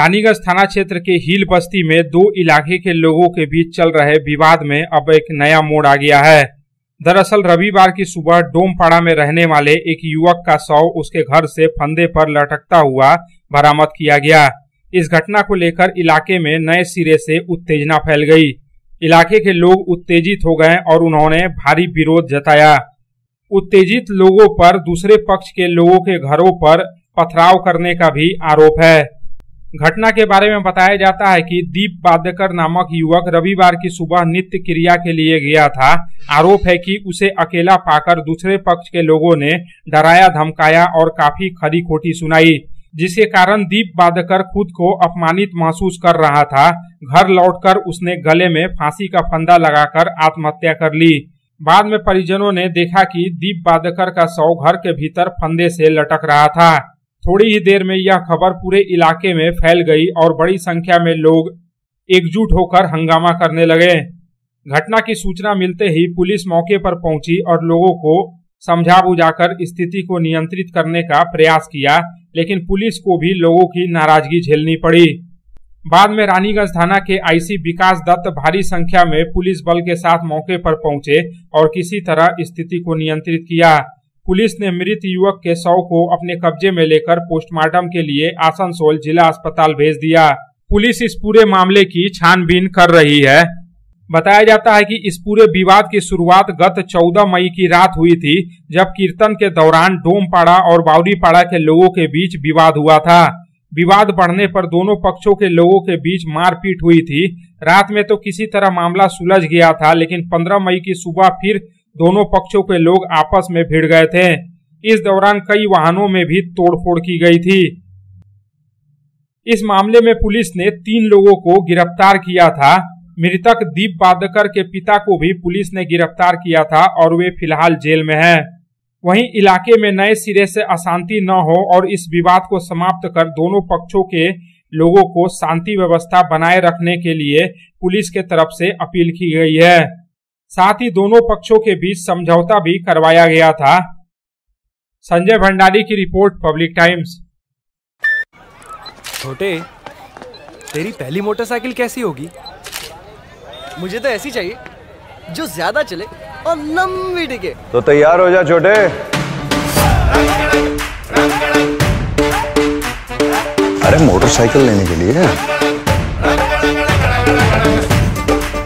रानीगंज थाना क्षेत्र के हील बस्ती में दो इलाके के लोगों के बीच चल रहे विवाद में अब एक नया मोड़ आ गया है। दरअसल रविवार की सुबह डोमपाड़ा में रहने वाले एक युवक का शव उसके घर से फंदे पर लटकता हुआ बरामद किया गया। इस घटना को लेकर इलाके में नए सिरे से उत्तेजना फैल गई। इलाके के लोग उत्तेजित हो गए और उन्होंने भारी विरोध जताया। उत्तेजित लोगों पर दूसरे पक्ष के लोगों के घरों पर पथराव करने का भी आरोप है। घटना के बारे में बताया जाता है कि दीप बादकर नामक युवक रविवार की सुबह नित्य क्रिया के लिए गया था। आरोप है कि उसे अकेला पाकर दूसरे पक्ष के लोगों ने डराया धमकाया और काफी खरी खोटी सुनाई, जिसके कारण दीप बादकर खुद को अपमानित महसूस कर रहा था। घर लौटकर उसने गले में फांसी का फंदा लगाकर आत्महत्या कर ली। बाद में परिजनों ने देखा कि दीप बादकर का शव घर के भीतर फंदे से लटक रहा था। थोड़ी ही देर में यह खबर पूरे इलाके में फैल गई और बड़ी संख्या में लोग एकजुट होकर हंगामा करने लगे। घटना की सूचना मिलते ही पुलिस मौके पर पहुंची और लोगों को समझा बुझाकर स्थिति को नियंत्रित करने का प्रयास किया, लेकिन पुलिस को भी लोगों की नाराजगी झेलनी पड़ी। बाद में रानीगंज थाना के आईसी विकास दत्त भारी संख्या में पुलिस बल के साथ मौके पर पहुंचे और किसी तरह स्थिति को नियंत्रित किया। पुलिस ने मृत युवक के शव को अपने कब्जे में लेकर पोस्टमार्टम के लिए आसनसोल जिला अस्पताल भेज दिया। पुलिस इस पूरे मामले की छानबीन कर रही है। बताया जाता है कि इस पूरे विवाद की शुरुआत गत 14 मई की रात हुई थी, जब कीर्तन के दौरान डोमपाड़ा और बावरीपाड़ा के लोगों के बीच विवाद हुआ था। विवाद बढ़ने पर दोनों पक्षों के लोगों के बीच मारपीट हुई थी। रात में तो किसी तरह मामला सुलझ गया था, लेकिन 15 मई की सुबह फिर दोनों पक्षों के लोग आपस में भिड़ गए थे। इस दौरान कई वाहनों में भी तोड़फोड़ की गई थी। इस मामले में पुलिस ने 3 लोगों को गिरफ्तार किया था। मृतक दीप बादकर के पिता को भी पुलिस ने गिरफ्तार किया था और वे फिलहाल जेल में हैं। वहीं इलाके में नए सिरे से अशांति न हो और इस विवाद को समाप्त कर दोनों पक्षों के लोगों को शांति व्यवस्था बनाए रखने के लिए पुलिस के तरफ से अपील की गई है। साथ ही दोनों पक्षों के बीच समझौता भी करवाया गया था। संजय भंडारी की रिपोर्ट, पब्लिक टाइम्स। छोटे, तेरी पहली मोटरसाइकिल कैसी होगी? मुझे तो ऐसी चाहिए जो ज्यादा चले और लंबी टिके। तो तैयार हो जा छोटे। अरे मोटरसाइकिल लेने के लिए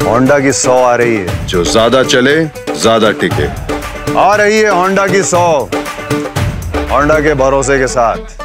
होंडा की 100 आ रही है, जो ज्यादा चले ज्यादा टिके। आ रही है होंडा की 100, होंडा के भरोसे के साथ।